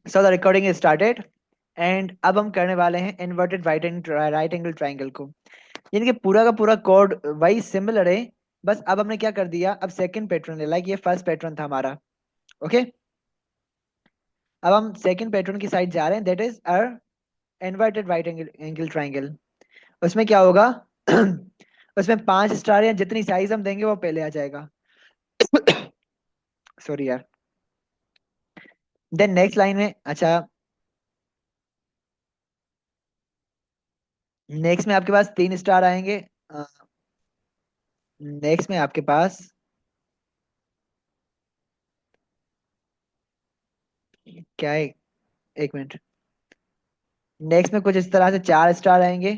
So the recording is started and अब हम करने वाले हैं इन्वर्टेड राइट एंगल ट्राइंगल को। यानी कि पूरा का पूरा कोड वही सिमिलर है, बस अब हमने क्या कर दिया, अब सेकंड पैटर्न है, लाइक ये फर्स्ट पैटर्न था हमारा। ओके, अब हम सेकंड पैटर्न की साइड जा रहे हैं, that is uh inverted right angle triangle. उसमें क्या होगा उसमें 5 स्टार या जितनी साइज हम देंगे वो पहले आ जाएगा। सॉरी यार। देन नेक्स्ट लाइन में, अच्छा, नेक्स्ट में आपके पास 3 स्टार आएंगे। नेक्स्ट में आपके पास क्या है, एक मिनट। नेक्स्ट में कुछ इस तरह से 4 स्टार आएंगे।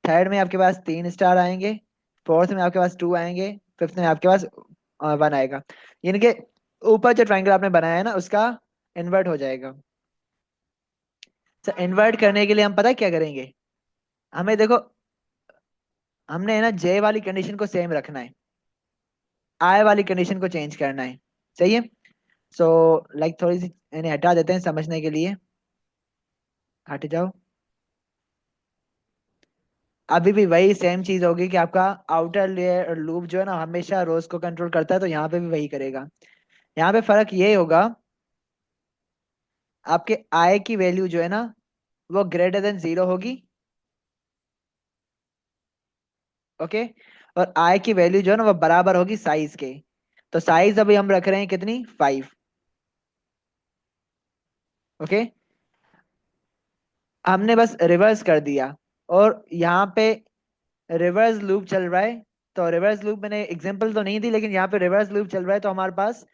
थर्ड में आपके पास 3 स्टार आएंगे। फोर्थ में आपके पास 2 आएंगे। फिफ्थ में आपके पास 1 आएगा। यानी कि ऊपर जो ट्रायंगल आपने बनाया है ना, उसका इन्वर्ट हो जाएगा। तो इन्वर्ट करने के लिए हम पता है क्या करेंगे, हमें देखो, हमने है ना जे वाली कंडीशन को सेम रखना है, आई वाली कंडीशन को चेंज करना है। सही है। सो लाइक थोड़ी सी इन्हें हटा देते हैं समझने के लिए। हट जाओ। अभी भी वही सेम चीज होगी कि आपका आउटर लेयर लूप जो है ना हमेशा रोज को कंट्रोल करता है, तो यहाँ पे भी वही करेगा। यहाँ पे फर्क ये होगा, आपके आई की वैल्यू जो है ना वो ग्रेटर देन 0 होगी। ओके। और आई की वैल्यू जो है ना वो बराबर होगी साइज के। तो साइज अभी हम रख रहे हैं कितनी, 5। ओके, हमने बस रिवर्स कर दिया। और यहाँ पे रिवर्स लूप चल रहा है। तो रिवर्स लूप मैंने एग्जांपल तो नहीं दी, लेकिन यहाँ पे रिवर्स लूप चल रहा है, तो हमारे पास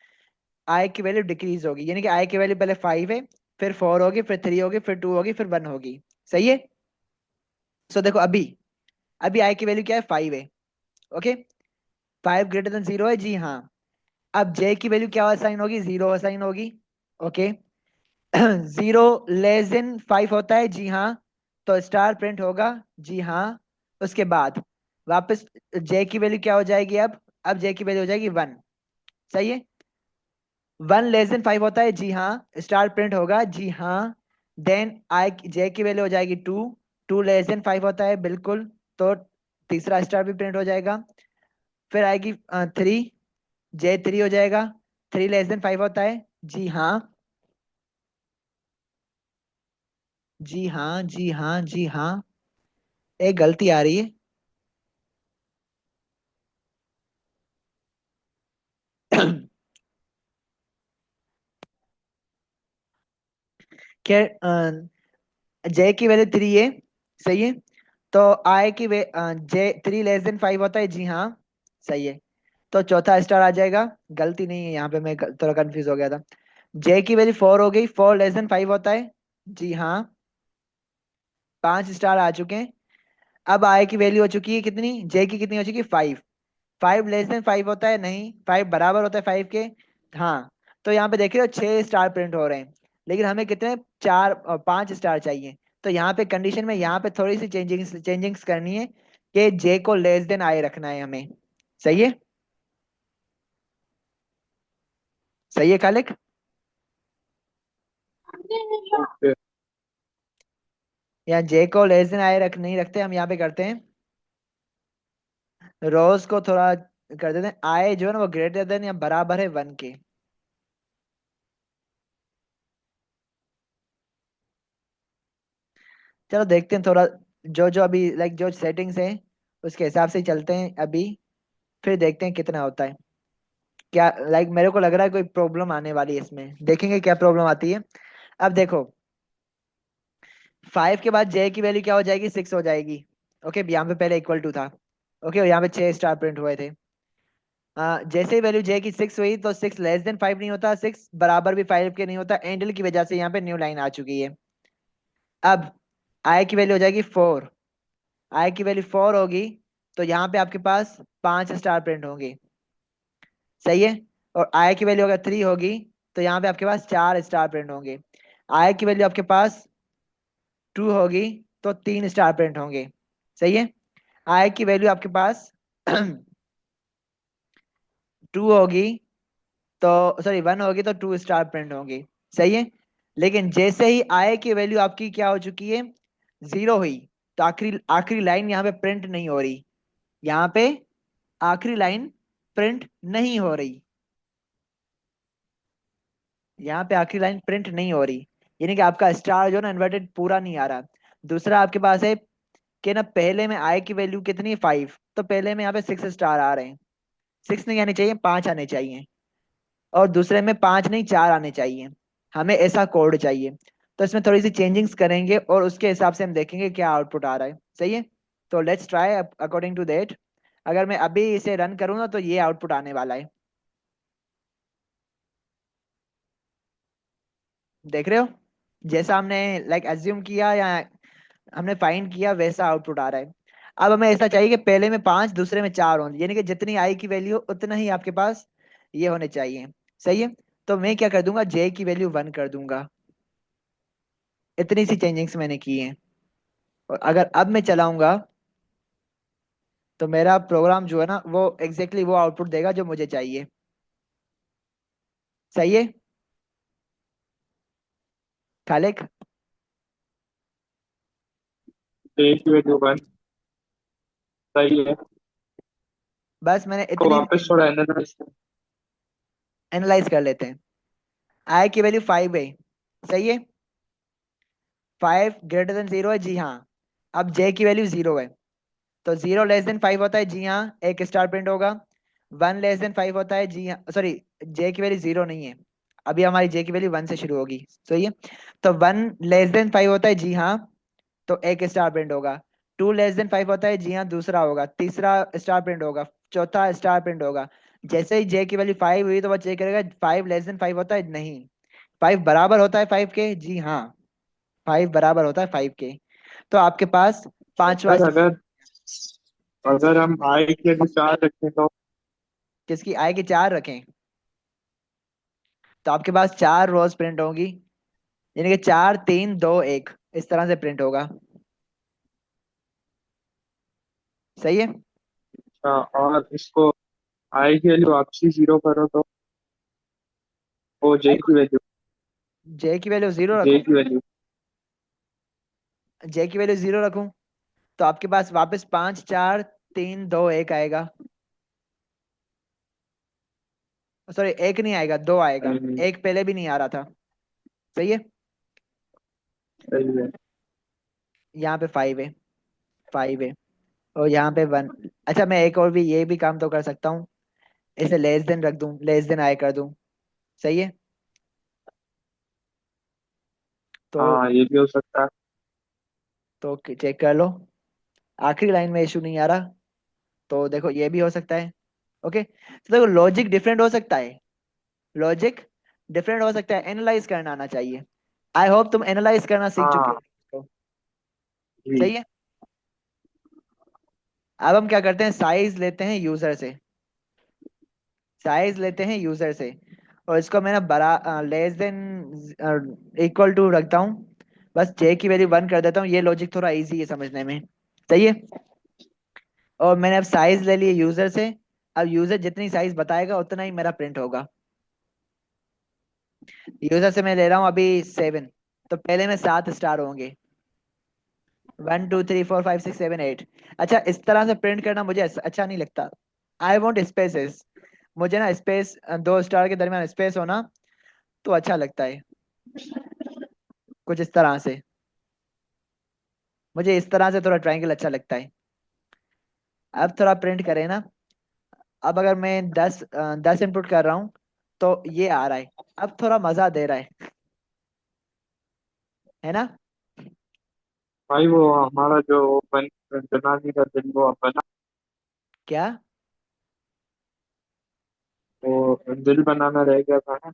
आई की वैल्यू डिक्रीज होगी। यानी कि आई की वैल्यू पहले 5 है, फिर 4 होगी, फिर 3 होगी, फिर 2 होगी, फिर 1 होगी। सही है। सो देखो, अभी अभी आई की वैल्यू क्या है, 5 है। ओके, 5 ग्रेटर देन 0 है, जी हाँ। अब जे की वैल्यू क्या असाइन होगी, 0 असाइन होगी। ओके। 0 5 होता है, जी हाँ। तो स्टार प्रिंट होगा, जी हाँ। उसके बाद वापस जे की वैल्यू क्या हो जाएगी, अब जे की वैल्यू हो जाएगी 1। सही है। 1 5 होता है, जी हाँ। स्टार प्रिंट होगा, जी हाँ। देन आई जे की वैल्यू हो जाएगी 2। 2 5 होता है, बिल्कुल। तो तीसरा स्टार भी प्रिंट हो जाएगा। फिर आएगी 3। J3 हो जाएगा। 3 5 होता है, जी हाँ। जी हाँ, जी हाँ, जी हाँ। एक गलती आ रही है। क्या, जे की वैल्यू 3 है। सही है। तो आई की वे जे 3 5 होता है, जी हाँ। सही है। तो चौथा स्टार आ जाएगा। गलती नहीं है, यहाँ पे मैं थोड़ा कंफ्यूज हो गया था। जे की वैल्यू 4 हो गई, 4 5 होता है, जी हाँ। 5 स्टार आ चुके हैं। अब आई की वैल्यू हो चुकी है कितनी, जे की कितनी हो चुकी है, 5। 5 5 होता है, नहीं, 5 बराबर होता है 5 के। हाँ। तो यहाँ पे देख रहे हो 6 स्टार प्रिंट हो रहे हैं, लेकिन हमें कितने, 5 स्टार चाहिए। तो यहाँ पे कंडीशन में यहाँ पे थोड़ी सी चेंजिंग्स करनी है कि जे को लेस देन आई रखना है हमें। सही है। सही है खालिक। ओके। यहाँ जे को लेस देन आई रख नहीं रखते, हम यहाँ पे करते हैं रोज को थोड़ा कर देते हैं, आई जो है ना वो ग्रेटर देन या बराबर है 1 के। चलो देखते हैं थोड़ा, जो जो अभी लाइक जो सेटिंग्स है उसके हिसाब से ही चलते हैं अभी। फिर देखते हैं कितना होता है। क्या लाइक मेरे को लग रहा है कोई प्रॉब्लम आने वाली है इसमें, देखेंगे क्या प्रॉब्लम आती है। अब देखो, 5 के बाद जे की वैल्यू क्या हो जाएगी, 6 हो जाएगी। ओके, यहाँ पे पहले इक्वल टू था। ओके, और यहाँ पे 6 स्टार प्रिंट हुए थे। जैसे ही वैल्यू जे की 6 हुई, तो 6 5 नहीं होता, 6 बराबर भी 5 के नहीं होता, एंडल की वजह से यहाँ पे न्यू लाइन आ चुकी है। अब आई की वैल्यू हो जाएगी 4। आई की वैल्यू 4 होगी, तो यहाँ पे आपके पास 5 स्टार प्रिंट होंगे। सही है। और आई की वैल्यू अगर 3 होगी, तो यहाँ पे आपके पास 4 स्टार प्रिंट होंगे। आई की वैल्यू आपके पास 2 होगी, तो 3 स्टार प्रिंट होंगे। सही है। आई की वैल्यू आपके पास 2 होगी, तो सॉरी 1 होगी, तो 2 स्टार प्रिंट होंगे। सही है। लेकिन जैसे ही आई की वैल्यू आपकी क्या हो चुकी है, 0 हुई, तो आखिरी आखिरी लाइन यहाँ पे प्रिंट नहीं हो रही। यहाँ पे आखिरी लाइन प्रिंट नहीं हो रही। यहाँ पे आखिरी लाइन प्रिंट नहीं हो रही, यानी कि आपका स्टार जो ना इन्वर्टेड पूरा नहीं आ रहा। दूसरा आपके पास है कि ना पहले में आई की वैल्यू कितनी है, 5, तो पहले में यहाँ पे 6 स्टार आ रहे हैं। 6 नहीं आने चाहिए, 5 आने चाहिए। और दूसरे में 5 नहीं, 4 आने चाहिए। हमें ऐसा कोड चाहिए। तो इसमें थोड़ी सी चेंजिंग्स करेंगे और उसके हिसाब से हम देखेंगे क्या आउटपुट आ रहा है। सही है। तो let's try according to that. अगर मैं अभी इसे रन करूँ ना, तो ये आउटपुट आने वाला है। देख रहे हो, जैसा हमने लाइक एज्यूम किया या हमने फाइंड किया, वैसा आउटपुट आ रहा है। अब हमें ऐसा चाहिए कि पहले में 5, दूसरे में 4 हो, यानी कि जितनी आई की वैल्यू उतना ही आपके पास ये होने चाहिए। सही है। तो मैं क्या कर दूंगा, जे की वैल्यू 1 कर दूंगा। इतनी सी चेंजिंग्स मैंने की हैं। और अगर अब मैं चलाऊंगा, तो मेरा प्रोग्राम जो है ना, वो एग्जैक्टली वो आउटपुट देगा जो मुझे चाहिए। सही है। खालिक। एक की वैल्यू वन। सही है। बस मैंने को इतनी वापस थोड़ा एनालाइज कर। एनालाइज कर लेते हैं। आई की वैल्यू 5 है। सही है। 5 < 0 है, जी हाँ। अब जे की वैल्यू 0 है, तो 0 < 5 होता है, जी हाँ, एक स्टार प्रिंट होगा। 1 < 5 होता है, जी हाँ, सॉरी, जे की वैल्यू 0 नहीं है। अभी हमारी जे की वैल्यू 1 से शुरू होगी। सही है। तो 1 < 5 होता है, जी हाँ, तो एक स्टार प्रिंट होगा। 2 < 5 होता है, जी हाँ, दूसरा होगा। तीसरा स्टार प्रिंट होगा। चौथा स्टार प्रिंट होगा। जैसे ही जे की वैल्यू 5 हुई, तो वो चेक करेगा 5 < 5 होता है, नहीं। 5 बराबर होता है 5 के, जी हाँ, 5 बराबर होता है 5 के। तो आपके पास पांचवा सर स्टेप। अगर अगर हम आई की वैल्यू चार रखें तो। किसकी आय के 4 रखें, तो आपके पास 4 रोज प्रिंट होंगी, यानी कि 4 3 2 1 इस तरह से प्रिंट होगा। सही है। और इसको आई की वैल्यू वापसी जीरो करो तो वो जे की वैल्यू। जे की वैल्यू 0 जे रखूं। की वैल्यू। जे की वैल्यू 0 रखूं, तो आपके पास वापस 5 4 3 2 1 आएगा। सॉरी, एक नहीं आएगा, 2 आएगा। सही एक पहले भी नहीं आ रहा था। सही है। है। यहाँ पे 5 है, 5 है, और यहाँ पे 1। अच्छा, मैं एक और भी ये भी काम तो कर सकता हूँ, इसे लेस देन रख दूं, लेस देन आई कर दूं। सही है। तो हाँ ये भी हो सकता है। चेक कर लो, आखिरी लाइन में इशू नहीं आ रहा। तो देखो, ये भी हो सकता है। ओके, तो देखो, लॉजिक डिफरेंट हो सकता है। लॉजिक डिफरेंट हो सकता है, एनालाइज करना आना चाहिए। आई होप तुम एनालाइज करना सीख चुके हाँ हो। जी। सही है। अब हम क्या करते हैं, साइज लेते हैं यूजर से। साइज लेते हैं यूजर से, और इसको मैं ना बड़ा लेस देन इक्वल टू रखता हूँ। बस जे की वैल्यू 1 कर देता हूँ, ये लॉजिक थोड़ा इजी है समझने में। सही है। और मैंने अब साइज ले लिया यूजर से। अब यूजर जितनी साइज बताएगा उतना ही मेरा प्रिंट होगा। यूजर से मैं ले रहा हूँ अभी 7, तो पहले में 7 स्टार होंगे। 1 2 3 4 5 6 7 8। अच्छा, इस तरह से प्रिंट करना मुझे अच्छा नहीं लगता। I want spaces. मुझे ना स्पेस, 2 स्टार के दरमियान स्पेस होना तो अच्छा लगता है, कुछ इस तरह से। मुझे इस तरह से थोड़ा ट्रायंगल अच्छा लगता है। अब थोड़ा प्रिंट करें ना। अब अगर मैं 10 इनपुट कर रहा हूँ, तो ये आ रहा है। अब थोड़ा मजा दे रहा है ना। भाई वो हमारा जो बनाने का दिन वो बना। क्या। वो दिल बनाना रह गया था ना।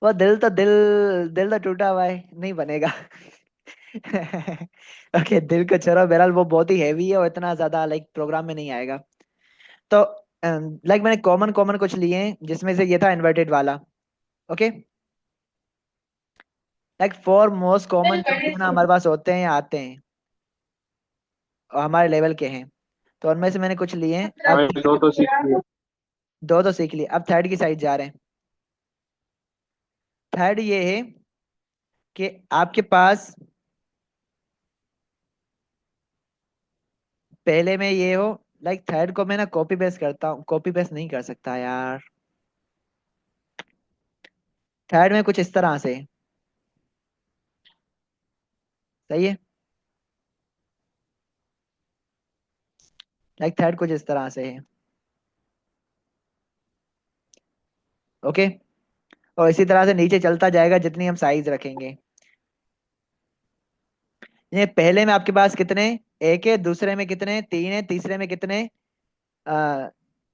वो दिल तो टूटा हुआ है, नहीं बनेगा। ओके, दिल को छोड़ो, बहरहाल वो बहुत ही हैवी है और इतना ज्यादा लाइक प्रोग्राम में नहीं आएगा। तो लाइक मैंने कॉमन कॉमन कुछ लिए हैं, जिसमें से ये था इन्वर्टेड वाला। ओके, लाइक 4 मोस्ट कॉमन जो कि ना हमारे पास होते हैं या आते हैं और हमारे लेवल के हैं। तो उनमें से मैंने कुछ लिए हैं। अब भाई दो तो सीख लिए। दो तो सीख लिए, अब थर्ड की साइड जा रहे हैं। थर्ड ये है कि आपके पास पहले में ये हो, लाइक थर्ड को मैं ना कॉपी पेस्ट करता हूँ, कॉपी पेस्ट नहीं कर सकता यार। थर्ड में कुछ इस तरह से, सही है, लाइक थर्ड कुछ इस तरह से है। ओके, और इसी तरह से नीचे चलता जाएगा जितनी हम साइज रखेंगे। ये पहले में आपके पास कितने, एक है, दूसरे में कितने, तीन है, तीसरे में कितने, आ,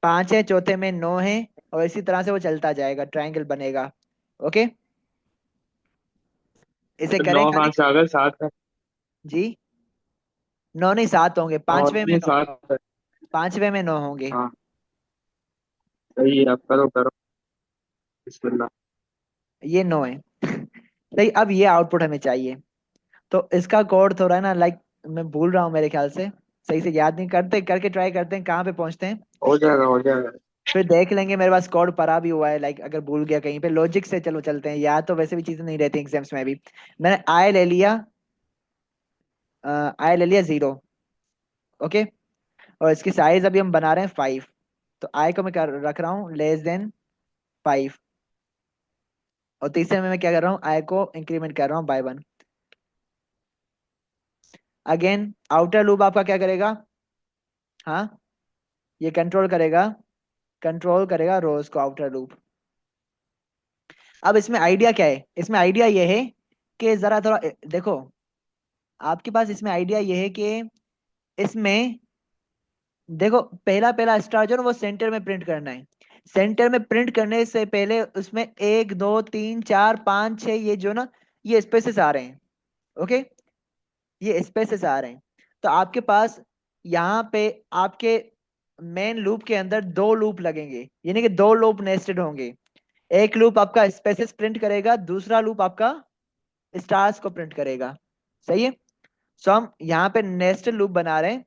पांच है, चौथे में नौ है, और इसी तरह से वो चलता जाएगा, ट्रायंगल बनेगा। ओके, इसे तो करें 9 कहाँ खाली। से आ गए, 7 है। जी, नौ नहीं, सात होंगे, और पांचवे में ये नौ, 7 है। पांचवे में नौ होंगे। हाँ सही है, आप करो करो। बिस्मिल्लाह। ये नौ है। सही, अब ये आउटपुट हमें चाहिए। तो इसका कोड थोड़ा है ना, लाइक मैं भूल रहा हूँ मेरे ख्याल से, सही से याद नहीं करते, करके ट्राई करते हैं कहाँ पे पहुंचते हैं। हो जाएगा हो जाएगा। फिर देख लेंगे, मेरे पास कोड पड़ा भी हुआ है, लाइक अगर भूल गया कहीं पे, लॉजिक से चलो चलते हैं, या तो वैसे भी चीजें नहीं रहती एग्जाम्स में भी। मैंने आई ले लिया, आई ले लिया जीरो। ओके, और इसकी साइज अभी हम बना रहे हैं फाइव। तो आई को मैं रख रहा हूँ लेस देन फाइव, और तीसरे में मैं क्या कर रहा हूँ, आई को इंक्रीमेंट कर रहा हूँ by one. Again outer loop आपका क्या करेगा, हाँ, ये कंट्रोल करेगा रोज को, आउटर लूप। अब इसमें आइडिया क्या है, इसमें आइडिया ये है कि जरा थोड़ा देखो, आपके पास इसमें आइडिया ये है कि इसमें देखो, पहला पहला स्टार जो है ना, वो सेंटर में प्रिंट करना है। सेंटर में प्रिंट करने से पहले उसमें एक दो तीन चार पाँच छः, ये जो ना, ये स्पेसेस आ रहे हैं। ओके, ये स्पेसेस आ रहे हैं। तो आपके पास यहाँ पे आपके मेन लूप के अंदर दो लूप लगेंगे, यानी कि दो लूप नेस्टेड होंगे। एक लूप आपका स्पेसेस प्रिंट करेगा, दूसरा लूप आपका स्टार्स को प्रिंट करेगा। सही है, सो हम यहाँ पे नेस्टेड लूप बना रहे हैं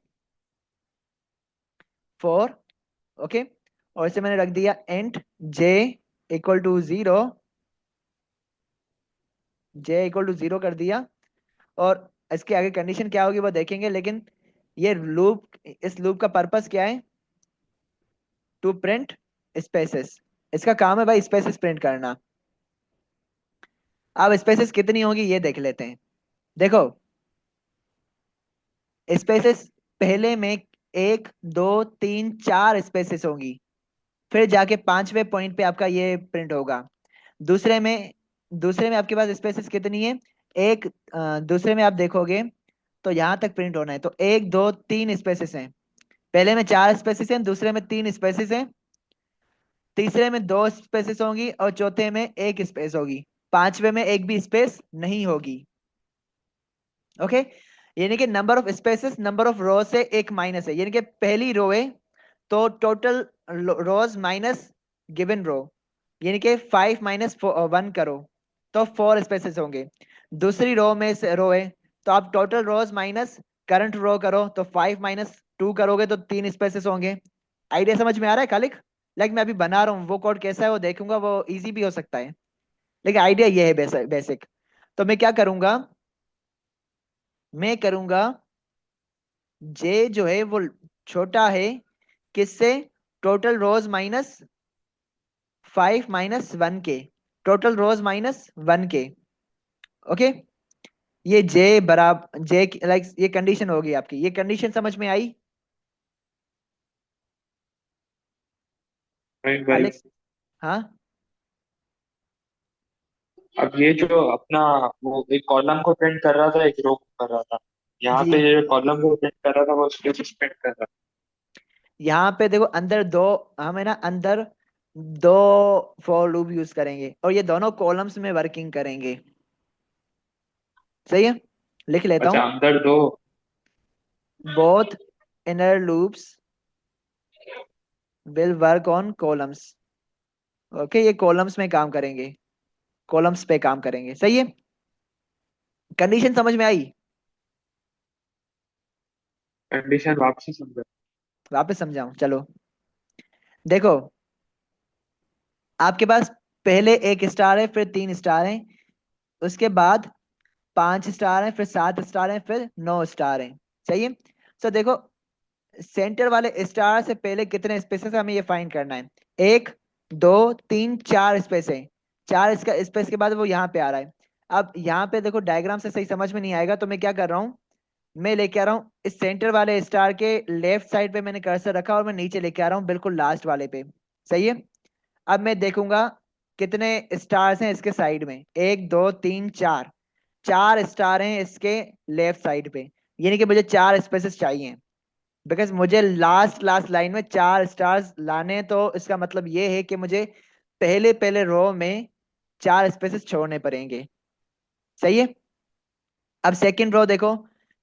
फॉर। ओके, और इसे मैंने रख दिया int j equal to zero, j equal to zero कर दिया। और इसके आगे कंडीशन क्या होगी वो देखेंगे, लेकिन ये लूप, इस लूप का पर्पस क्या है, टू प्रिंट स्पेसेस। इसका काम है भाई स्पेसेस प्रिंट करना। अब स्पेसेस कितनी होगी ये देख लेते हैं। देखो, स्पेसेस पहले में एक दो तीन चार स्पेसेस होंगी, फिर जाके पांचवे पॉइंट पे आपका ये प्रिंट होगा। दूसरे में, दूसरे में आपके पास स्पेसेस कितनी है, एक, दूसरे में आप देखोगे तो यहां तक प्रिंट होना है, तो एक दो तीन स्पेसेस हैं। पहले में चार स्पेसेस हैं, दूसरे में तीन स्पेसेस हैं, तीसरे में दो स्पेसेस होंगी, और चौथे में एक स्पेस होगी, पांचवे में एक भी स्पेस नहीं होगी। ओके, यानी कि number of spaces number of row से एक माइनस है, यानी कि पहली रो है तो टोटल रोज माइनस गिवन रो, यानी कि फाइव माइनस वन करो तो फोर स्पेसेस होंगे। दूसरी रो में से रो है, तो आप टोटल रोज माइनस करंट रो करो, तो फाइव माइनस टू करोगे तो तीन स्पेसेस होंगे। आइडिया समझ में आ रहा है खालिक? लाइक मैं अभी बना रहा हूँ, वो कोड कैसा है वो देखूंगा, वो इजी भी हो सकता है, लेकिन आइडिया ये है बेसिक बेसिक। तो मैं क्या करूंगा, मैं करूंगा जे जो है वो छोटा है किससे, टोटल रोज माइनस फाइव माइनस वन के, टोटल रोज माइनस वन के। ओके, ये जे बराबर जे, लाइक ये कंडीशन होगी आपकी, ये कंडीशन समझ में आई भाई भाई, खालिक? हाँ, अब ये जो अपना, वो एक कॉलम को प्रिंट कर रहा था, एक रो को कर रहा था। यहाँ जी, पे ये कॉलम को प्रिंट कर रहा था, वो स्पेस प्रिंट कर रहा यहाँ पे देखो अंदर दो, हमें ना अंदर दो फॉर लूप यूज करेंगे, और ये दोनों कॉलम्स में वर्किंग करेंगे। सही है, लिख था। लेता अच्छा, हूँ, अंदर दो। Both inner loops will work on columns. Okay, ये कॉलम्स में काम करेंगे, कॉलम्स पे काम करेंगे। सही है, कंडीशन समझ में आई? कंडीशन वापसी समझा। वापस समझाऊं, चलो। देखो, आपके पास पहले एक स्टार है, फिर तीन स्टार है, उसके बाद 5 स्टार हैं, फिर 7 स्टार हैं, फिर 9 स्टार हैं। सही है। तो देखो, सेंटर वाले स्टार से पहले कितने स्पेसेस हमें ये फाइंड करना है। 1 2 3 4 स्पेस है। 4 इसका स्पेस के बाद वो यहाँ पे आ रहा है। अब यहाँ पे देखो, डायग्राम से सही समझ में नहीं आएगा, तो मैं क्या कर रहा हूँ, मैं लेके आ रहा हूँ इस सेंटर वाले स्टार के लेफ्ट साइड पे मैंने कर्सर रखा, और मैं नीचे लेके आ रहा हूँ बिल्कुल लास्ट वाले पे। सही है। अब मैं देखूंगा कितने स्टार्स हैं इसके साइड में। 1 2 3 4, 4 स्टार हैं इसके लेफ्ट साइड पे। यानी कि मुझे 4 स्पेसेस चाहिए, बिकॉज मुझे लास्ट लास्ट लाइन में 4 स्टार्स लाने हैं। तो इसका मतलब ये है कि मुझे पहले पहले रो में 4 स्पेसेस छोड़ने पड़ेंगे। सही है। अब सेकंड रो देखो,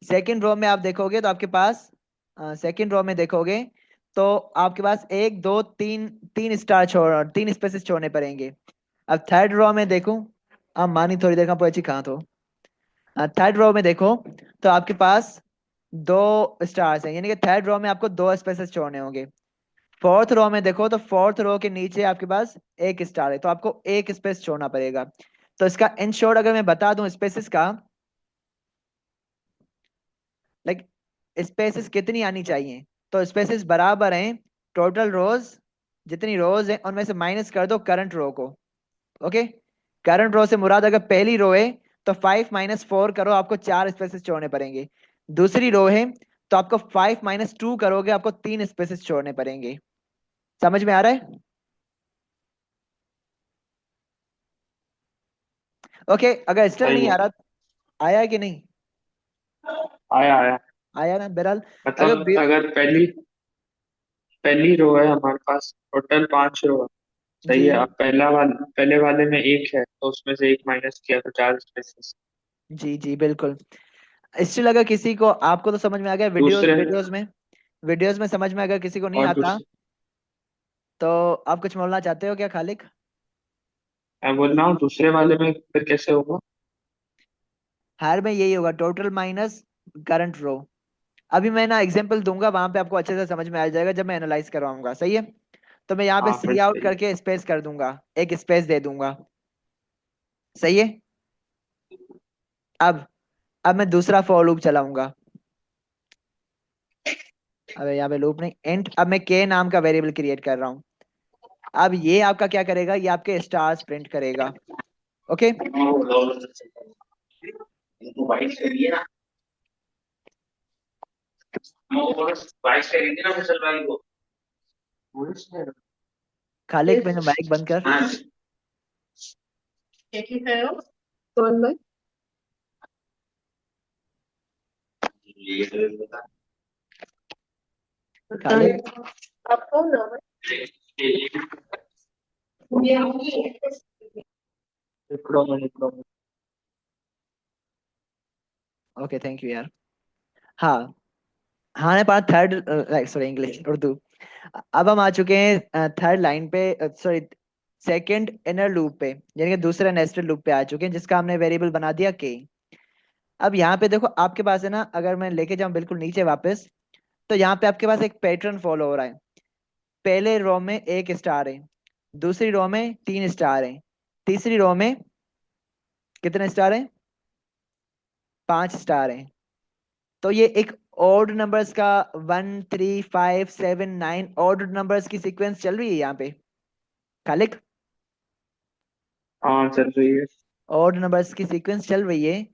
सेकंड रो में आप देखोगे तो आपके पास, सेकंड रो में देखोगे तो आपके पास 1 2 3 तीन स्टार छोड़, 3 स्पेसेस छोड़ने पड़ेंगे। अब थर्ड रो में देखूं, अब मानी थोड़ी देर का पहुंची कहाँ तो, थर्ड रो में देखो तो आपके पास 2 स्टार्स हैं, यानी कि थर्ड रो में आपको 2 स्पेसेस छोड़ने होंगे। फोर्थ रो में देखो तो फोर्थ रो के नीचे आपके पास 1 स्टार है, तो आपको 1 स्पेस छोड़ना पड़ेगा। तो इसका इन शॉर्ट अगर मैं बता दूं स्पेसेस का, लाइक स्पेसेस कितनी आनी चाहिए, तो स्पेसेस बराबर हैं टोटल रोज, जितनी रोज है उनमें से माइनस कर दो करंट रो को। ओके। करंट रो से मुराद अगर पहली रो है तो 5 - 4 करो, आपको 4 स्पेसेस छोड़ने पड़ेंगे। दूसरी रो है तो आपको 5 - 2 करोगे, आपको 3 स्पेसेस छोड़ने पड़ेंगे। समझ में आ रहा है। ओके, अगर स्टिल सही नहीं है। आ रहा, आया है कि नहीं, आया आया। आया ना बहरहाल। अगर मतलब अगर पहली पहली रो है हमारे पास, टोटल 5 रो है। जी सही है। अब पहले वाले में एक है तो उसमें से एक माइनस किया तो 4 स्पेसेस। जी जी बिल्कुल। स्टिल अगर किसी को, आपको तो समझ में आ गया, वीडियोस दूसरे वीडियोस में समझ में, अगर किसी को नहीं और आता दूसरे तो आप कुछ बोलना चाहते हो क्या खालिक। मैं बोल रहा हूँ दूसरे वाले में फिर कैसे होगा? हर में यही होगा, टोटल माइनस करंट रो। अभी मैं ना एग्जांपल दूंगा, वहां पे आपको अच्छे से समझ में आ जाएगा जब मैं एनालाइज करवाऊंगा। सही है। तो मैं यहाँ पे हाँ फिर सी आउट सही। करके स्पेस कर दूंगा, एक स्पेस दे दूंगा। सही है। अब अब मैं दूसरा फॉर लूप चलाऊंगा। अब यहाँ पे लूप नहीं, एंड अब मैं के नाम का वेरिएबल क्रिएट कर रहा हूँ। अब ये आपका क्या करेगा, ये आपके स्टार्स प्रिंट करेगा। ओके। खालिक मैंने माइक बंद कर। खालिक। ओके थैंक यू यार। हाँ, हमारे पास थर्ड, सॉरी इंग्लिश उर्दू। अब हम आ चुके हैं थर्ड लाइन पे, सॉरी सेकंड इनर लूप पे, यानी कि दूसरे नेस्टेड लूप पे आ चुके हैं, जिसका हमने वेरिएबल बना दिया के। अब यहाँ पे देखो आपके पास है ना, अगर मैं लेके जाऊं बिल्कुल नीचे वापस, तो यहाँ पे आपके पास एक पैटर्न फॉलो हो रहा है। पहले रो में 1 स्टार है, दूसरी रो में 3 स्टार है, तीसरी रो में कितने स्टार है, 5 स्टार है। तो ये एक ऑड नंबर्स का 1 3 5 7 9 ऑड नंबर्स की सीक्वेंस चल रही है यहाँ पे खालिक। हाँ चल रही है। ऑड नंबर्स की सीक्वेंस चल रही है।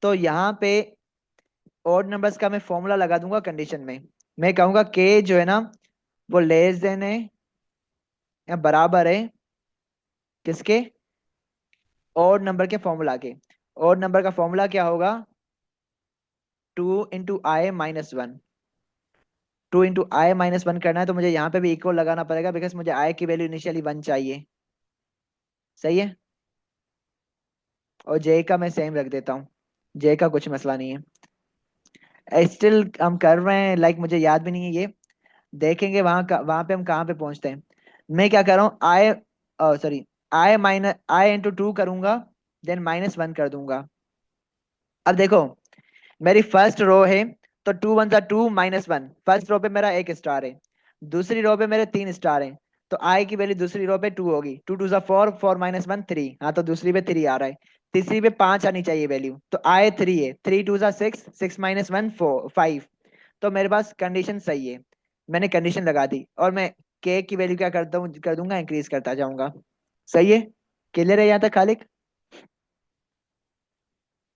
तो यहाँ पे ऑड नंबर्स का मैं फॉर्मूला लगा दूंगा कंडीशन में। मैं कहूंगा के जो है ना, वो लेस देन है या बराबर है किसके, ऑड नंबर के फॉर्मूला के। ऑड नंबर का फॉर्मूला क्या होगा, 2 × i - 1। 2 × i - 1 करना है तो मुझे यहाँ पे भी इक्वल लगाना पड़ेगा, बिकॉज मुझे i की वैल्यू इनिशियली 1 चाहिए। सही है। और जे का मैं सेम रख देता हूँ, जे का कुछ मसला नहीं है। स्टिल हम कर रहे हैं, लाइक मुझे याद भी नहीं है ये, देखेंगे वहां पे हम कहाँ पे पहुंचते हैं। मैं क्या कर रहा हूँ, सॉरी, i - 2 करूंगा, देन -1 कर दूंगा। अब देखो, मेरी फर्स्ट रो है, तो 2 × 1 = 2 - 1, फर्स्ट रो पे मेरा 1 स्टार है, दूसरी रो पे मेरे 3 स्टार हैं, तो आई की वैल्यू दूसरी रो पे 2 होगी, 2 2 4, 4 - 1 3। हाँ तो दूसरी पे 3 आ रहा है, तीसरी पे 5 आनी चाहिए वैल्यू, तो आई 3 है, 3 2 6, 6 - 1 4 5। तो मेरे पास कंडीशन सही है, मैंने कंडीशन लगा दी, और मैं के की वैल्यू क्या करता हूँ, कर दूंगा, इंक्रीज करता जाऊंगा। सही है, क्लियर है यहाँ तक खालिक?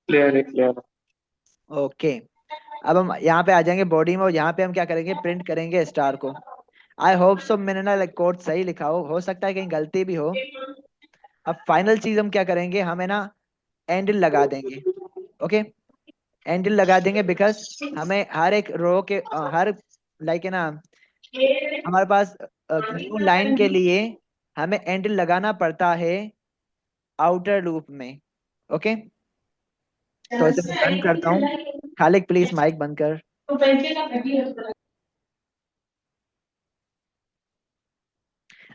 क्लियर है, क्लियर है। ओके। अब हम यहाँ पे आ जाएंगे बॉडी में, और यहाँ पे हम क्या करेंगे, प्रिंट करेंगे स्टार को। आई होप सो मैंने ना कोड सही लिखा हो सकता है कहीं गलती भी हो। अब फाइनल चीज हम क्या करेंगे, हमें ना एंड लगा देंगे। ओके, एंड लगा देंगे, बिकॉज हमें हर एक रो के हर लाइक है ना, हमारे पास न्यू लाइन के लिए हमें एंड लगाना पड़ता है आउटर लूप में। ओके, तो इसे मैं बंद करता हूँ। खालिक प्लीज माइक बंद कर।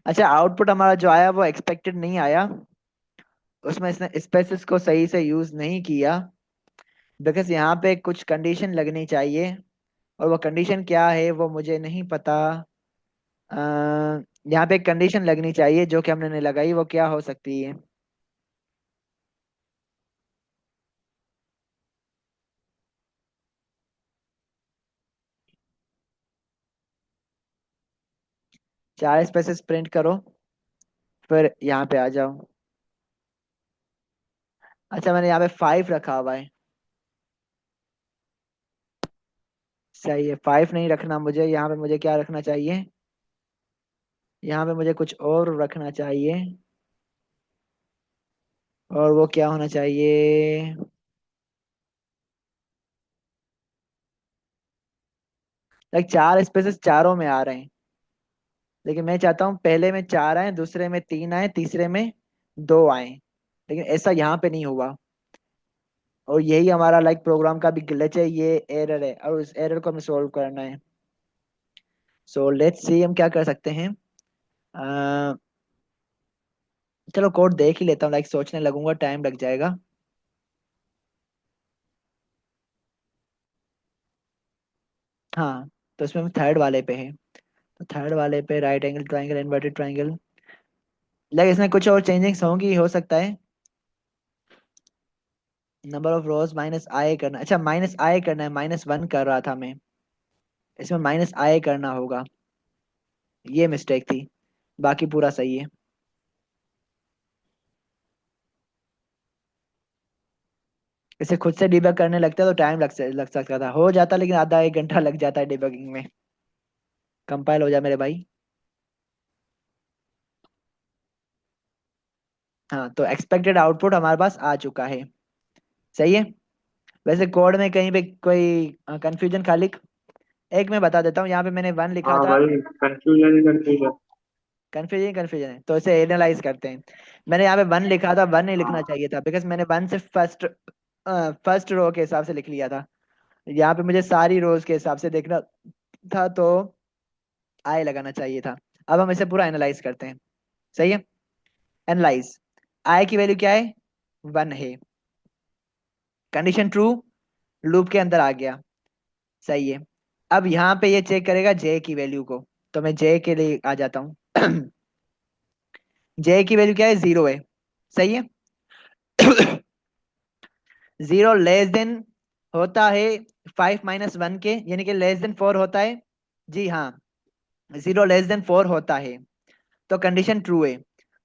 अच्छा, आउटपुट हमारा जो आया वो एक्सपेक्टेड नहीं आया, उसमें इसने स्पेसिस को सही से यूज नहीं किया, बिकॉज यहाँ पे कुछ कंडीशन लगनी चाहिए, और वो कंडीशन क्या है वो मुझे नहीं पता। अ, यहाँ पे एक कंडीशन लगनी चाहिए जो कि हमने नहीं लगाई, वो क्या हो सकती है। चार स्पेसेस प्रिंट करो, फिर यहाँ पे आ जाओ। अच्छा, मैंने यहाँ पे 5 रखा हुआ है। सही है, 5 नहीं रखना मुझे, यहाँ पे मुझे क्या रखना चाहिए, यहाँ पे मुझे कुछ और रखना चाहिए, और वो क्या होना चाहिए, लाइक 4 स्पेसेस चारों में आ रहे हैं, लेकिन मैं चाहता हूँ पहले में 4 आए, दूसरे में 3 आए, तीसरे में 2 आए, लेकिन ऐसा यहाँ पे नहीं हुआ। और यही हमारा लाइक प्रोग्राम का भी ग्लिच है, ये एरर है, और उस एरर को हमें सोल्व करना है। सो लेट्स सी हम क्या कर सकते हैं। अ, चलो कोड देख ही लेता हूँ, लाइक सोचने लगूंगा टाइम लग जाएगा। हाँ, तो इसमें हम थर्ड वाले पे है, तो थर्ड वाले पे right angle triangle, inverted triangle, like इसमें कुछ और चेंजिंग्स होंगी, हो सकता है। नंबर ऑफ रोज माइनस आई करना, अच्छा माइनस आई करना है, -1 कर रहा था मैं, इसमें माइनस आई करना होगा, ये मिस्टेक थी, बाकी पूरा सही है। इसे खुद से डिबग करने लगता तो टाइम लग सकता था, हो जाता, लेकिन आधा 1 घंटा लग जाता है डिबगिंग में। कंपाइल हो जा मेरे भाई। हाँ, तो एक्सपेक्टेड आउटपुट हमारे पास आ चुका है। सही है। वैसे कोड में कहीं पे कोई कंफ्यूजन खालिक, एक मैं बता देता हूँ, यहाँ पे मैंने 1 लिखा हाँ था। भाई, कंफ्यूजन ही कंफ्यूजन। कंफ्यूजन कंफ्यूजन है, तो इसे एनालाइज करते हैं। मैंने यहाँ पे 1 लिखा था, 1 नहीं लिखना हाँ। चाहिए था, बिकॉज मैंने 1 से फर्स्ट रो के हिसाब से लिख लिया था। यहाँ पे मुझे सारी रोज के हिसाब से देखना था, तो आई लगाना चाहिए था। अब हम इसे पूरा एनालाइज करते हैं। सही है, एनालाइज। आई की वैल्यू क्या है, 1 है, कंडीशन ट्रू, लूप के अंदर आ गया। सही है। अब यहाँ पे ये चेक करेगा जे की वैल्यू को, तो मैं जे के लिए आ जाता हूँ। जे की वैल्यू क्या है, 0 है। सही है। 0 लेस देन होता है 5 - 1 के, यानी कि लेस देन 4 होता है। जी हाँ, 0 लेस देन 4 होता है, तो कंडीशन ट्रू है।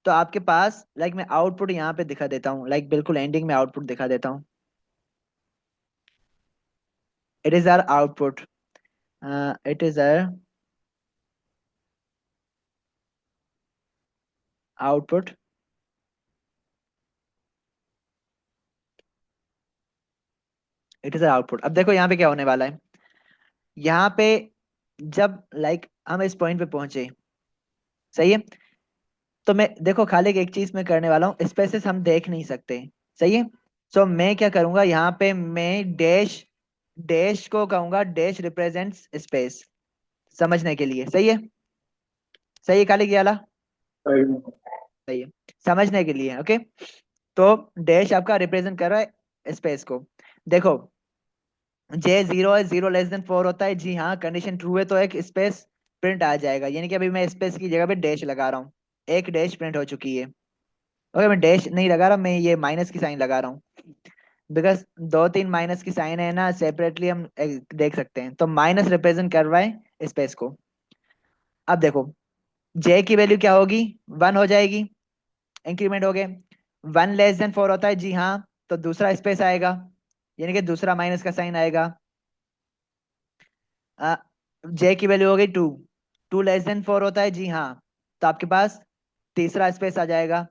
तो आपके पास लाइक मैं आउटपुट यहाँ पे दिखा देता हूँ, लाइक बिल्कुल एंडिंग में आउटपुट दिखा देता हूँ। It is our output, it is our output, it is our output. अब देखो यहाँ पे क्या होने वाला है, यहाँ पे जब लाइक हम इस पॉइंट पे पहुंचे। सही है। तो मैं देखो खाली एक चीज मैं करने वाला हूँ, स्पेसेस हम देख नहीं सकते। सही है। सो मैं क्या करूंगा, यहाँ पे मैं डैश, डैश को कहूंगा डैश रिप्रेजेंट्स स्पेस, समझने के लिए। सही है, सही है खाली वाला। सही में। सही है, समझने के लिए। ओके, तो डैश आपका रिप्रेजेंट कर रहा है स्पेस को। देखो, जे 0 है, 0 लेस देन 4 होता है, जी हाँ, कंडीशन ट्रू है, तो एक स्पेस प्रिंट आ जाएगा, यानी कि अभी मैं स्पेस की जगह पे डैश लगा रहा हूँ, एक डैश प्रिंट हो चुकी है। ओके, मैं डैश नहीं लगा रहा, मैं ये माइनस की साइन लगा रहा हूँ, बिकॉज दो तीन माइनस की साइन है ना, सेपरेटली हम देख सकते हैं, तो माइनस रिप्रेजेंट कर रहा है स्पेस को। अब देखो, जे की वैल्यू क्या होगी, 1 हो जाएगी, इंक्रीमेंट हो गए। 1 <4 होता है, जी हाँ, तो दूसरा स्पेस आएगा, यानी कि दूसरा माइनस का साइन आएगा। जे की वैल्यू हो गई 2, 2 <4 होता है, जी हाँ, तो आपके पास तीसरा स्पेस आ जाएगा।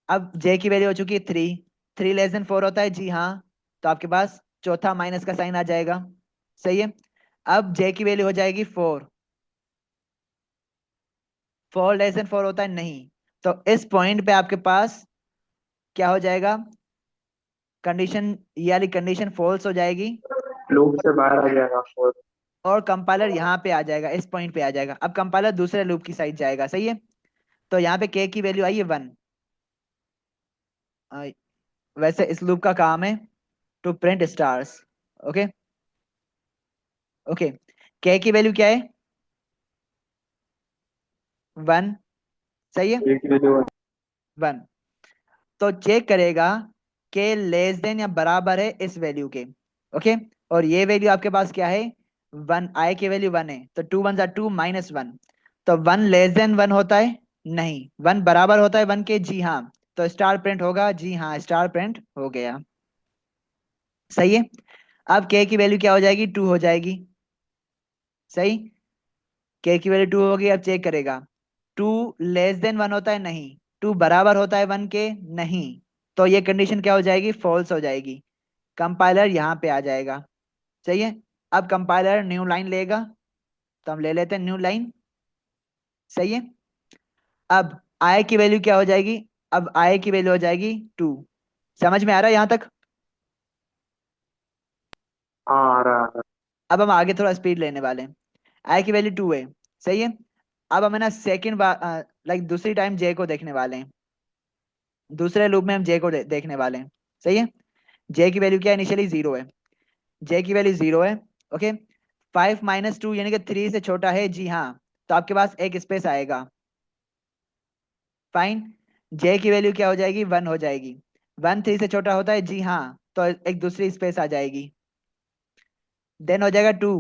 अब जे की वैल्यू हो चुकी है 3, 3 <4 होता है, जी हाँ, तो आपके पास चौथा माइनस का साइन आ जाएगा। सही है। अब जे की वैल्यू हो जाएगी 4, 4 <4 होता है, नहीं, तो इस पॉइंट पे आपके पास क्या हो जाएगा, कंडीशन, ये वाली कंडीशन फॉल्स हो जाएगी, लूप से बाहर आ जाएगा फोर। और कंपाइलर यहाँ पे आ जाएगा, इस पॉइंट पे आ जाएगा। अब कंपाइलर दूसरे लूप की साइड जाएगा। सही है, तो यहाँ पे के की वैल्यू आई है 1। वैसे इस लूप का काम है to print stars. Okay, okay, k की वैल्यू क्या है, 1। सही है, एक वैल्यू 1, तो चेक करेगा के लेस देन या बराबर है इस वैल्यू के। ओके, और ये वैल्यू आपके पास क्या है, 1, आई की वैल्यू 1 है, तो 2 × 1 = 2 -1, तो 1 < 1 होता है, नहीं, 1 बराबर होता है 1 के, जी हाँ, तो स्टार प्रिंट होगा, जी हाँ, स्टार प्रिंट हो गया। सही है। अब के की वैल्यू क्या हो जाएगी, 2 हो जाएगी। सही, के की वैल्यू 2 होगी। अब चेक करेगा, 2 < 1 होता है, नहीं, 2 बराबर होता है 1 के, नहीं, तो ये कंडीशन क्या हो जाएगी, फॉल्स हो जाएगी। कंपाइलर यहाँ पे आ जाएगा। सही है। अब कंपाइलर न्यू लाइन लेगा, तो हम ले लेते हैं न्यू लाइन। सही है। अब आई की वैल्यू क्या हो जाएगी, अब आई की वैल्यू हो जाएगी 2। समझ में आ रहा है यहाँ तक। हाँ आ रहा है। अब हम आगे थोड़ा स्पीड लेने वाले हैं। आई की वैल्यू 2 है। सही है। अब हम है ना सेकेंड बार, लाइक दूसरी टाइम जे को देखने वाले हैं, दूसरे लूप में हम जे को देखने वाले हैं। सही है। जे की वैल्यू क्या है, इनिशियली 0 है, जे की वैल्यू 0 है। ओके, 5 - 2 यानी कि 3 से छोटा है, जी हाँ, तो आपके पास एक स्पेस आएगा। फाइन, जे की वैल्यू क्या हो जाएगी, 1 हो जाएगी। 1 3 से छोटा होता है, जी हाँ, तो एक दूसरी स्पेस आ जाएगी। देन हो जाएगा 2,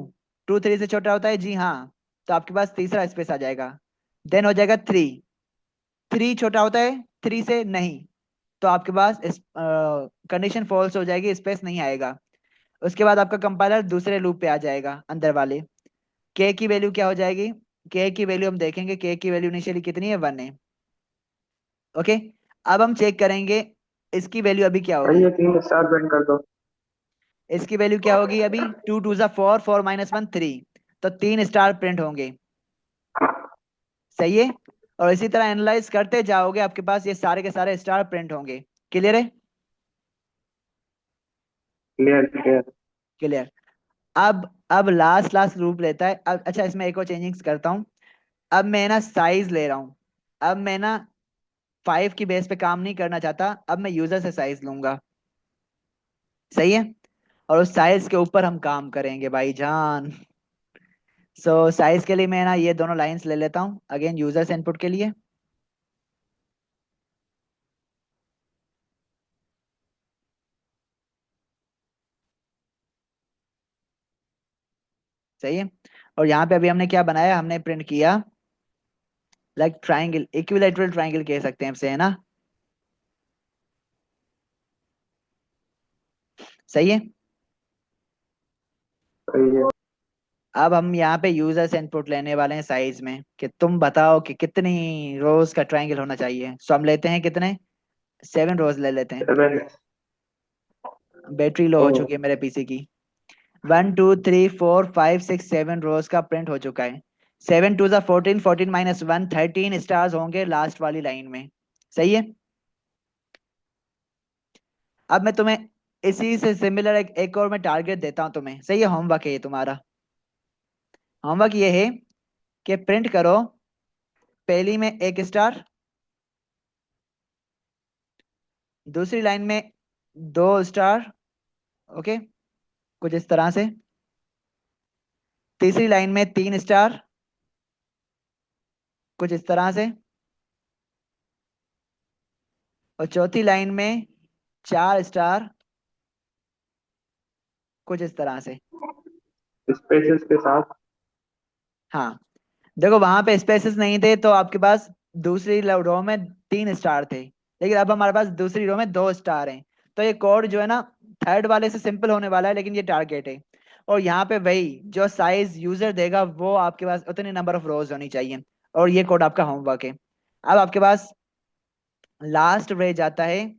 2 3 से छोटा होता है, जी हाँ, तो आपके पास तीसरा स्पेस आ जाएगा। देन हो जाएगा 3, 3 छोटा होता है 3 से, नहीं, तो आपके पास इस कंडीशन फॉल्स हो जाएगी, स्पेस नहीं आएगा। उसके बाद आपका कंपाइलर दूसरे लूप पे आ जाएगा, अंदर वाले। के की वैल्यू क्या हो जाएगी, के की वैल्यू हम देखेंगे, के की वैल्यू इनिशियली कितनी है, 1 है। ओके, अब हम चेक करेंगे इसकी वैल्यू अभी क्या भाई होगी। ये 3 स्टार प्रिंट कर दो। इसकी वैल्यू क्या होगी अभी, 2 2 ज़ा 4, 4 - 1 3, तो 3 स्टार प्रिंट होंगे। सही है। और इसी तरह एनालाइज करते जाओगे, आपके पास ये सारे के सारे स्टार प्रिंट होंगे। क्लियर है। Clear clear. क्लियर। अब लास्ट लास्ट लूप लेता है। अब अच्छा, इसमें एक और चेंजिंग्स करता हूँ। अब मैं ना साइज ले रहा हूँ। अब मैं ना 5 की बेस पे काम नहीं करना चाहता, अब मैं यूजर से साइज लूंगा। सही है। और उस साइज के ऊपर हम काम करेंगे भाई जान। सो साइज के लिए मैं ना ये दोनों लाइंस ले लेता हूँ अगेन, यूजर्स इनपुट के लिए। सही है। और यहाँ पे अभी हमने क्या बनाया, हमने प्रिंट किया लाइक ट्राइंगल, इक्विलेटरल ट्राइंगल कह सकते हैं इसे, है ना। सही है। सही है। अब हम यहाँ पे यूजर से इनपुट लेने वाले हैं साइज में, कि तुम बताओ कि कितनी रोज का ट्राइंगल होना चाहिए। सो हम लेते हैं कितने, 7 रोज ले लेते हैं। 7। बैटरी लो ओ हो चुकी है मेरे पीसी की। 1 2 3 4 5 6 7 रोज का प्रिंट हो चुका है। 7 2 14, 14 -1 13 स्टार्स होंगे लास्ट वाली लाइन में। सही है। अब मैं तुम्हें इसी से सिमिलर एक और मैं टारगेट देता हूं तुम्हें। सही है, होमवर्क है ये तुम्हारा। होमवर्क ये है कि प्रिंट करो पहली में 1 स्टार, दूसरी लाइन में 2 स्टार, ओके, कुछ इस तरह से, तीसरी लाइन में 3 स्टार, कुछ इस तरह से, और चौथी लाइन में 4 स्टार कुछ इस तरह से। स्पेसेस के साथ। हाँ, देखो वहां पे स्पेसेस नहीं थे तो आपके पास दूसरी रो में 3 स्टार थे, लेकिन अब हमारे पास दूसरी रो में 2 स्टार हैं। तो ये कोड जो है ना, थर्ड वाले से सिंपल होने वाला है, लेकिन ये टारगेट है। और यहाँ पे वही जो साइज यूजर देगा वो आपके पास उतनी नंबर ऑफ रोज होनी चाहिए। और ये कोड आपका होमवर्क है। अब आपके पास लास्ट रह जाता है,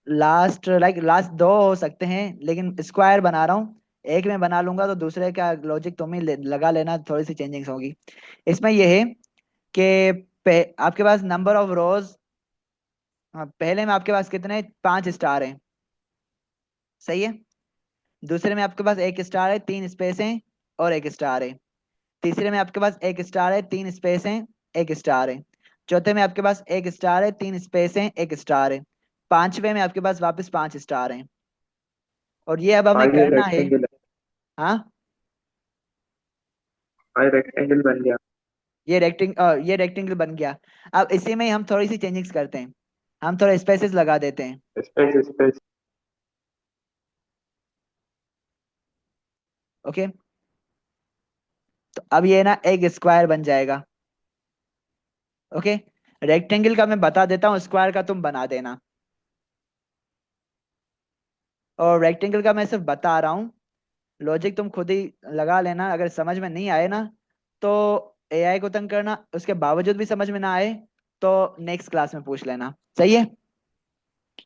लास्ट 2 हो सकते हैं, लेकिन स्क्वायर बना रहा हूँ। एक में बना लूंगा तो दूसरे का लॉजिक तुम ही लगा लेना, थोड़ी सी चेंजिंग होगी। इसमें यह है कि आपके पास नंबर ऑफ रोज, पहले में आपके पास कितने 5 स्टार हैं, सही है। दूसरे में आपके पास 1 स्टार है, 3 स्पेस हैं और 1 स्टार है। तीसरे में आपके पास 1 स्टार है, 3 स्पेस हैं, 1 स्टार है। चौथे में आपके पास 1 स्टार है, 3 स्पेस हैं, 1 स्टार है। पांचवे में आपके पास वापस 5 स्टार हैं। और ये अब हाँ हमें ये करना है। रेक्टेंगल है। हाँ, हाँ रेक्टेंगल बन गया। ये रेक्टेंगल बन गया। अब इसी में ही हम थोड़ी सी चेंजिंग्स करते हैं, हम थोड़ा स्पेसेस लगा देते हैं। Space space. ओके, तो अब ये ना एक स्क्वायर बन जाएगा। ओके, रेक्टेंगल का मैं बता देता हूँ, स्क्वायर का तुम बना देना। और रेक्टेंगल का मैं सिर्फ बता रहा हूँ, लॉजिक तुम खुद ही लगा लेना। अगर समझ में नहीं आए ना तो एआई को तंग करना, उसके बावजूद भी समझ में ना आए तो नेक्स्ट क्लास में पूछ लेना, सही है।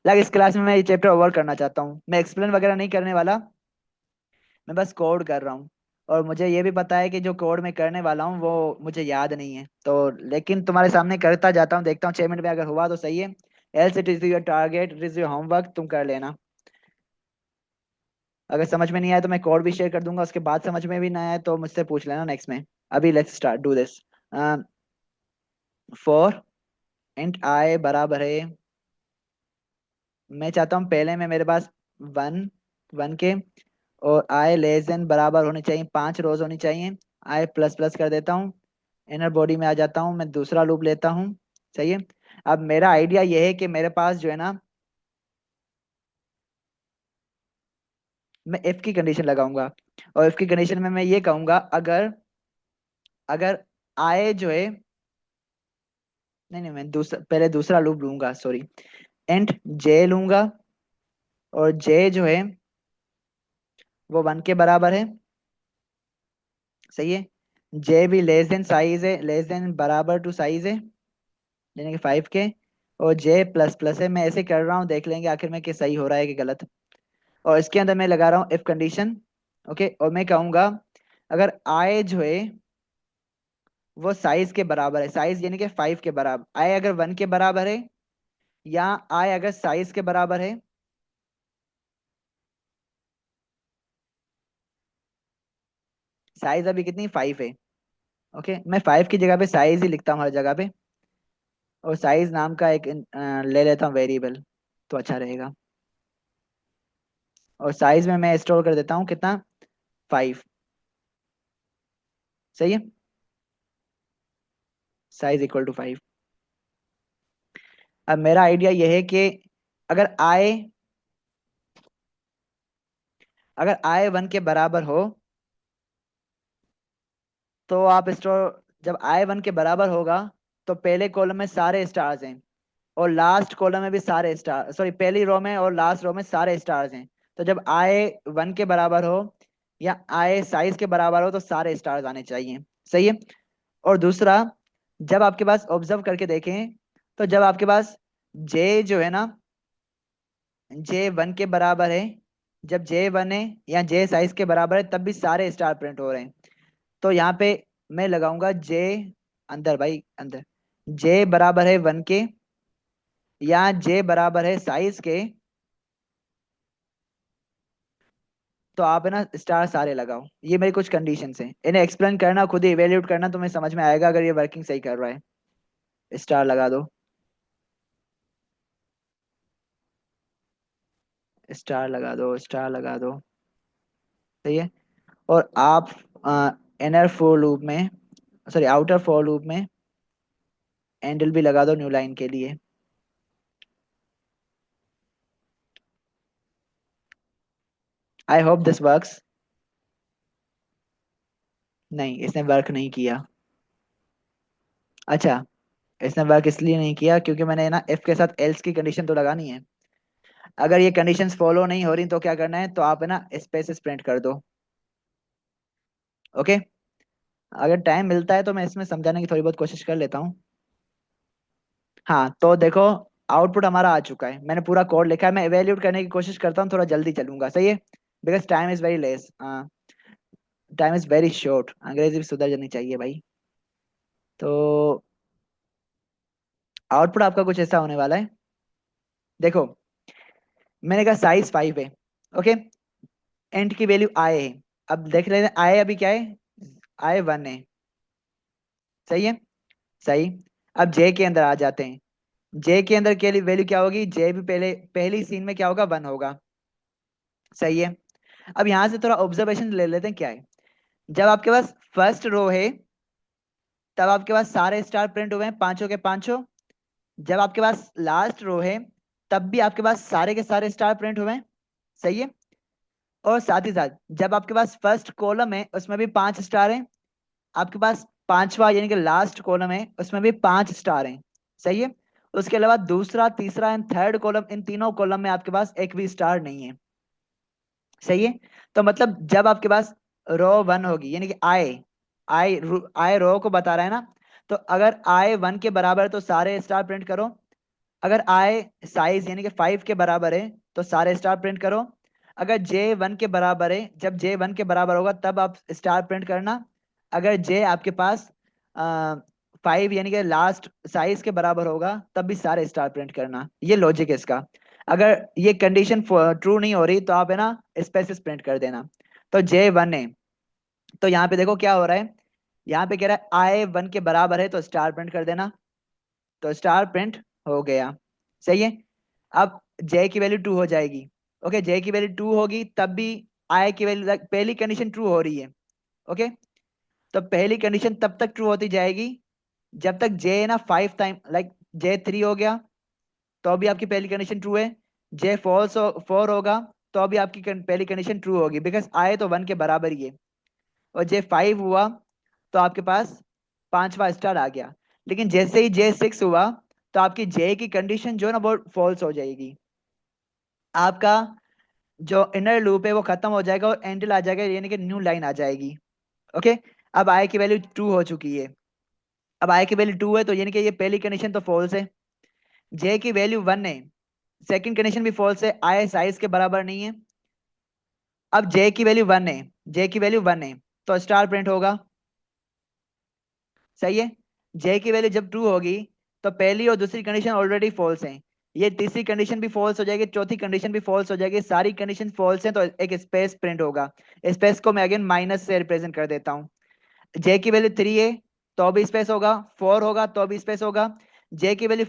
लग इस क्लास में मैं ये चैप्टर ओवर करना चाहता हूँ, मैं एक्सप्लेन वगैरह नहीं करने वाला, मैं बस कोड कर रहा हूँ। और मुझे ये भी पता है कि जो कोड मैं करने वाला हूँ वो मुझे याद नहीं है, तो लेकिन तुम्हारे सामने करता जाता हूँ, देखता हूँ 6 मिनट में अगर हुआ तो सही है। Else it is your target, it is your homework, तुम कर लेना। अगर समझ में नहीं आया तो मैं कोड भी शेयर कर दूंगा, उसके बाद समझ में भी ना आया तो मुझसे पूछ लेना नेक्स्ट में। अभी let's start do this. For int I बराबर है, मैं चाहता हूँ पहले में मेरे पास 1 के, और आई लेस देन बराबर होनी चाहिए, 5 रोज होनी चाहिए। आई प्लस प्लस कर देता हूँ, इनर बॉडी में आ जाता हूँ, मैं दूसरा लूप लेता हूँ, सही है। अब मेरा आइडिया ये है कि मेरे पास जो है ना, मैं इफ की कंडीशन लगाऊंगा। और इफ की कंडीशन में मैं ये कहूंगा, अगर अगर आए जो है, नहीं नहीं, मैं दूसरा पहले दूसरा लूप लूंगा, सॉरी। एंड जे लूंगा, और जे जो है वो 1 के बराबर है, सही है। जे भी लेस देन साइज है, लेस देन बराबर टू साइज है, यानी कि 5 के। और जे प्लस प्लस है, मैं ऐसे कर रहा हूँ, देख लेंगे आखिर में कि सही हो रहा है कि गलत। और इसके अंदर मैं लगा रहा हूँ इफ कंडीशन। ओके, और मैं कहूंगा अगर आई जो है वो साइज के बराबर है, साइज यानी कि 5 के बराबर, आई अगर 1 के बराबर है, या आई अगर साइज के बराबर है, साइज अभी कितनी 5 है। ओके, मैं 5 की जगह पे साइज ही लिखता हूँ हर जगह पे। और साइज नाम का एक ले लेता हूँ वेरिएबल, तो अच्छा रहेगा। और साइज में मैं स्टोर कर देता हूँ कितना, 5, सही है। Size equal to 5। अब मेरा आइडिया यह है कि अगर आई अगर आई 1 के बराबर हो, तो आप स्टोर, जब आई 1 के बराबर होगा तो पहले कॉलम में सारे स्टार्स हैं, और लास्ट कॉलम में भी सारे स्टार, सॉरी पहली रो में और लास्ट रो में सारे स्टार्स हैं। तो जब आई 1 के बराबर हो या आई साइज के बराबर हो तो सारे स्टार्स आने चाहिए, सही है। और दूसरा, जब आपके पास ऑब्जर्व करके देखें, तो जब आपके पास जे जो है ना, जे 1 के बराबर है, जब जे 1 है या जे साइज के बराबर है तब भी सारे स्टार प्रिंट हो रहे हैं। तो यहाँ पे मैं लगाऊंगा जे, अंदर भाई अंदर, जे बराबर है 1 के, या जे बराबर है साइज के, तो आप है ना स्टार सारे लगाओ। ये मेरी कुछ कंडीशंस हैं, इन्हें एक्सप्लेन करना, खुद ही इवेल्यूट करना, तुम्हें समझ में आएगा अगर ये वर्किंग सही कर रहा है। स्टार लगा दो, स्टार लगा दो, स्टार लगा दो, सही है। और आप इनर फोर लूप में सॉरी आउटर फॉर लूप में एंडल भी लगा दो न्यू लाइन के लिए। I hope this works. नहीं, इसने वर्क नहीं किया। अच्छा, इसने वर्क इसलिए नहीं किया क्योंकि मैंने ना इफ के साथ एल्स की कंडीशन तो लगानी है। अगर ये कंडीशंस फॉलो नहीं हो रही तो क्या करना है, तो आप है ना स्पेसेस प्रिंट कर दो। ओके। अगर टाइम मिलता है तो मैं इसमें समझाने की थोड़ी बहुत कोशिश कर लेता हूँ। हाँ तो देखो, आउटपुट हमारा आ चुका है, मैंने पूरा कोड लिखा है। मैं इवेल्यूट करने की कोशिश करता हूँ, थोड़ा जल्दी चलूंगा, सही है, because time is very less. Time is very short, अंग्रेजी भी सुधर जानी चाहिए भाई। तो आउटपुट आपका कुछ ऐसा होने वाला है। देखो, मैंने कहा साइज 5 है। ओके। एंड की वैल्यू आई है। अब देख लेते हैं आई अभी क्या है, आई 1 है। सही है। सही। अब जे के अंदर आ जाते हैं। जे के अंदर के लिए वैल्यू क्या होगी, जे भी पहले पहली सीन में क्या होगा, 1 होगा। सही है। अब यहां से थोड़ा ऑब्जर्वेशन ले लेते हैं क्या है। जब आपके पास फर्स्ट रो है तब आपके पास सारे स्टार प्रिंट हुए हैं, पांचों के पांचों। जब आपके पास लास्ट रो है तब भी आपके पास सारे के सारे स्टार प्रिंट हुए हैं। सही है। और साथ ही साथ जब आपके पास फर्स्ट कॉलम है उसमें भी 5 स्टार हैं। आपके पास पांचवा यानी कि लास्ट कॉलम है उसमें भी 5 स्टार हैं। सही है। उसके अलावा दूसरा, तीसरा एंड थर्ड कॉलम, इन तीनों कॉलम में आपके पास एक भी स्टार नहीं है। सही है। तो मतलब जब आपके पास रो 1 होगी यानी कि आई रो को बता रहा है ना। तो अगर आई 1 के बराबर है तो सारे स्टार प्रिंट करो। अगर आई साइज यानी कि 5 के बराबर है तो सारे स्टार प्रिंट करो। अगर जे 1 के बराबर है, जब जे 1 के बराबर होगा तब आप स्टार प्रिंट करना। अगर जे आपके पास 5 यानी कि लास्ट साइज के बराबर होगा तब भी सारे स्टार प्रिंट करना। ये लॉजिक है इसका। अगर ये कंडीशन ट्रू नहीं हो रही तो आप है ना स्पेसिस प्रिंट कर देना। तो जे 1 है, तो यहाँ पे देखो क्या हो रहा है। यहाँ पे कह रहा है आई 1 के बराबर है तो स्टार प्रिंट कर देना। तो स्टार प्रिंट हो गया। सही है। अब जे की वैल्यू 2 हो जाएगी। ओके, जे की वैल्यू 2 होगी तब भी आई की वैल्यू, पहली कंडीशन ट्रू हो रही है। ओके। तो पहली कंडीशन तब तक ट्रू होती जाएगी जब तक जे ना 5 टाइम, लाइक जे 3 हो गया तो भी आपकी पहली कंडीशन ट्रू है। जे 4 होगा तो भी आपकी पहली कंडीशन ट्रू होगी, बिकॉज आई तो 1 के बराबर ही है। और जे 5 हुआ तो आपके पास पांचवा स्टार आ गया। लेकिन जैसे ही जे 6 हुआ तो आपकी जे की कंडीशन जो है ना वो फॉल्स हो जाएगी। आपका जो इनर लूप है वो खत्म हो जाएगा और एंडल आ जाएगा यानी कि न्यू लाइन आ जाएगी। ओके। अब आई की वैल्यू 2 हो चुकी है। अब आई की वैल्यू 2 है तो यानी कि ये पहली कंडीशन तो फॉल्स है। जे की वैल्यू 1 है, सेकंड कंडीशन भी फॉल्स है, आई साइज के बराबर नहीं है। अब जे की वैल्यू 1 है, जे की वैल्यू 1 है तो स्टार प्रिंट होगा। सही है। जे की वैल्यू जब 2 होगी तो पहली और दूसरी कंडीशन ऑलरेडी फॉल्स है। ये तीसरी कंडीशन भी फॉल्स हो जाएगी, चौथी कंडीशन भी फॉल्स हो जाएगी, सारी कंडीशन फॉल्स हैं तो एक स्पेस प्रिंट होगा। स्पेस को मैं अगेन माइनस से रिप्रेजेंट कर देता हूँ। जे की वैल्यू 3 है तो भी स्पेस होगा, 4 होगा तो भी स्पेस होगा। जे की वैल्यू